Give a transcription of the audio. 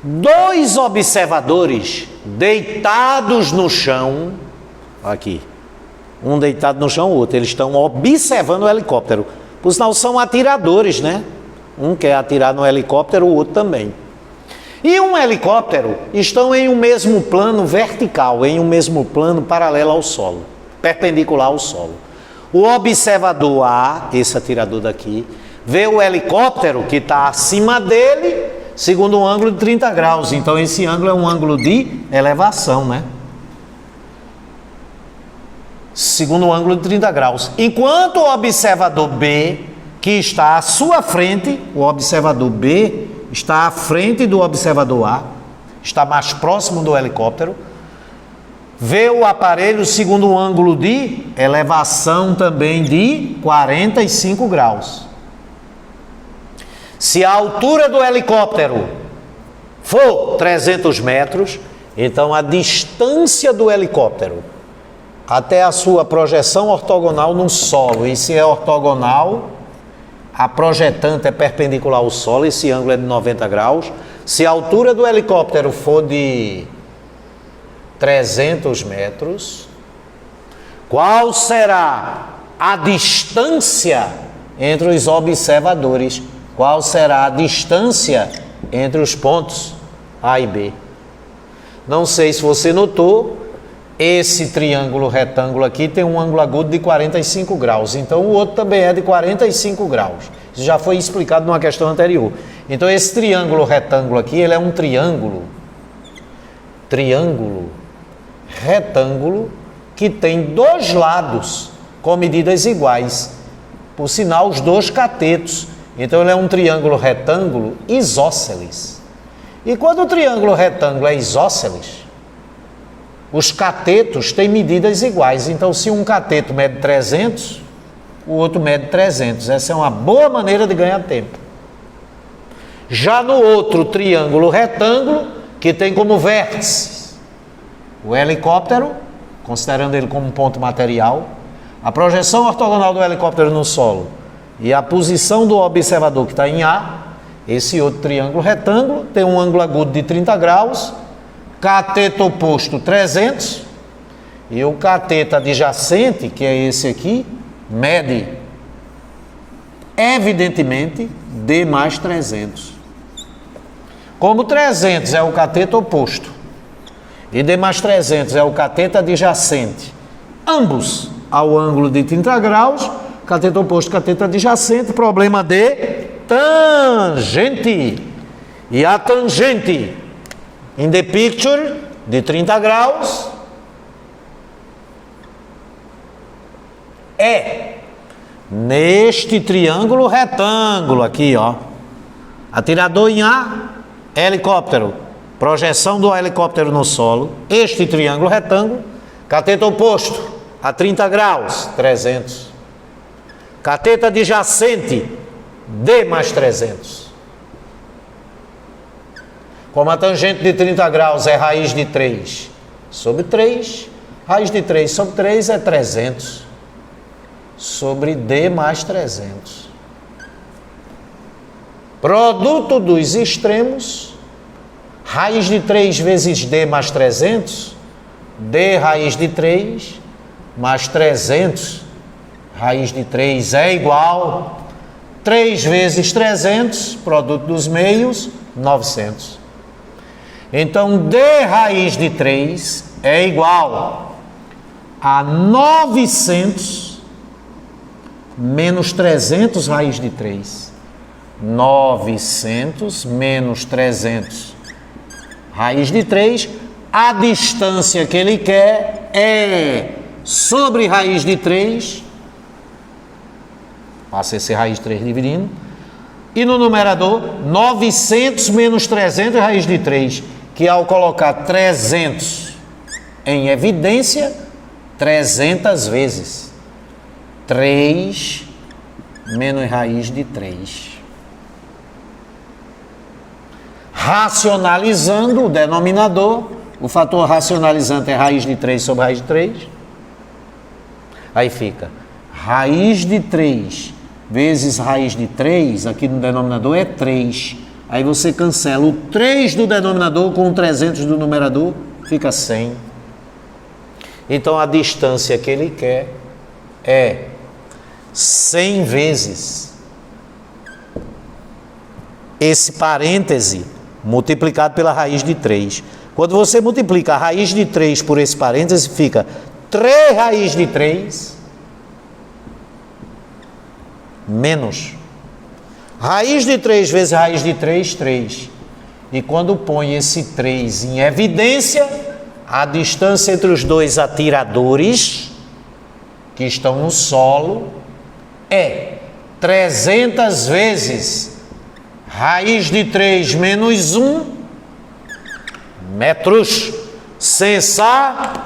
Dois observadores deitados no chão, aqui, um deitado no chão, o outro, eles estão observando o helicóptero. Por sinal, são atiradores, né? Um quer atirar no helicóptero, o outro também. E um helicóptero estão em um mesmo plano vertical, em um mesmo plano paralelo ao solo, perpendicular ao solo. O observador A, esse atirador daqui, vê o helicóptero que está acima dele, segundo um ângulo de 30 graus. Então esse ângulo é um ângulo de elevação, né? Segundo um ângulo de 30 graus. Enquanto o observador B, que está à sua frente, o observador B está à frente do observador A, está mais próximo do helicóptero, vê o aparelho segundo um ângulo de elevação também de 45 graus. Se a altura do helicóptero for 300 metros, então a distância do helicóptero até a sua projeção ortogonal no solo, e se é ortogonal, a projetante é perpendicular ao solo, esse ângulo é de 90 graus. Se a altura do helicóptero for de 300 metros, qual será a distância entre os observadores? Qual será a distância entre os pontos A e B? Não sei se você notou, esse triângulo retângulo aqui tem um ângulo agudo de 45 graus, então o outro também é de 45 graus. Isso já foi explicado numa questão anterior. Então esse triângulo retângulo aqui, ele é um triângulo retângulo que tem dois lados com medidas iguais, por sinal os dois catetos. Então ele é um triângulo retângulo isósceles. E quando o triângulo retângulo é isósceles, os catetos têm medidas iguais. Então se um cateto mede 300, o outro mede 300. Essa é uma boa maneira de ganhar tempo. Já no outro triângulo retângulo, que tem como vértices o helicóptero, considerando ele como um ponto material, a projeção ortogonal do helicóptero no solo e a posição do observador que está em A, esse outro triângulo retângulo tem um ângulo agudo de 30 graus, cateto oposto 300, e o cateto adjacente, que é esse aqui, mede, evidentemente, D mais 300. Como 300 é o cateto oposto e D mais 300 é o cateto adjacente, ambos ao ângulo de 30 graus, cateto oposto, cateto adjacente, problema de tangente. E a tangente in the picture de 30 graus é neste triângulo retângulo aqui, ó. Atirador em A, helicóptero, projeção do helicóptero no solo, este triângulo retângulo, cateto oposto a 30 graus, 300. Cateto adjacente, D mais 300. Como a tangente de 30 graus é raiz de 3 sobre 3, raiz de 3 sobre 3 é 300 sobre D mais 300. Produto dos extremos, raiz de 3 vezes D mais 300, D raiz de 3 mais 300, raiz de 3 é igual 3 vezes 300, produto dos meios, 900. Então, D raiz de 3 é igual a 900 menos 300 raiz de 3. 900 menos 300 raiz de 3. A distância que ele quer é sobre raiz de 3. Passa esse raiz de 3 dividindo. E no numerador, 900 menos 300 raiz de 3. Que ao colocar 300 em evidência, 300 vezes 3 menos raiz de 3. Racionalizando o denominador, o fator racionalizante é raiz de 3 sobre raiz de 3. Aí fica raiz de 3 vezes raiz de 3, aqui no denominador é 3. Aí você cancela o 3 do denominador com o 300 do numerador, fica 100. Então a distância que ele quer é 100 vezes esse parêntese multiplicado pela raiz de 3. Quando você multiplica a raiz de 3 por esse parêntese, fica 3 raiz de 3 menos raiz de 3 vezes raiz de 3, 3. E quando põe esse 3 em evidência, a distância entre os dois atiradores que estão no solo é 300 vezes raiz de 3 menos 1 metros. Sensacional!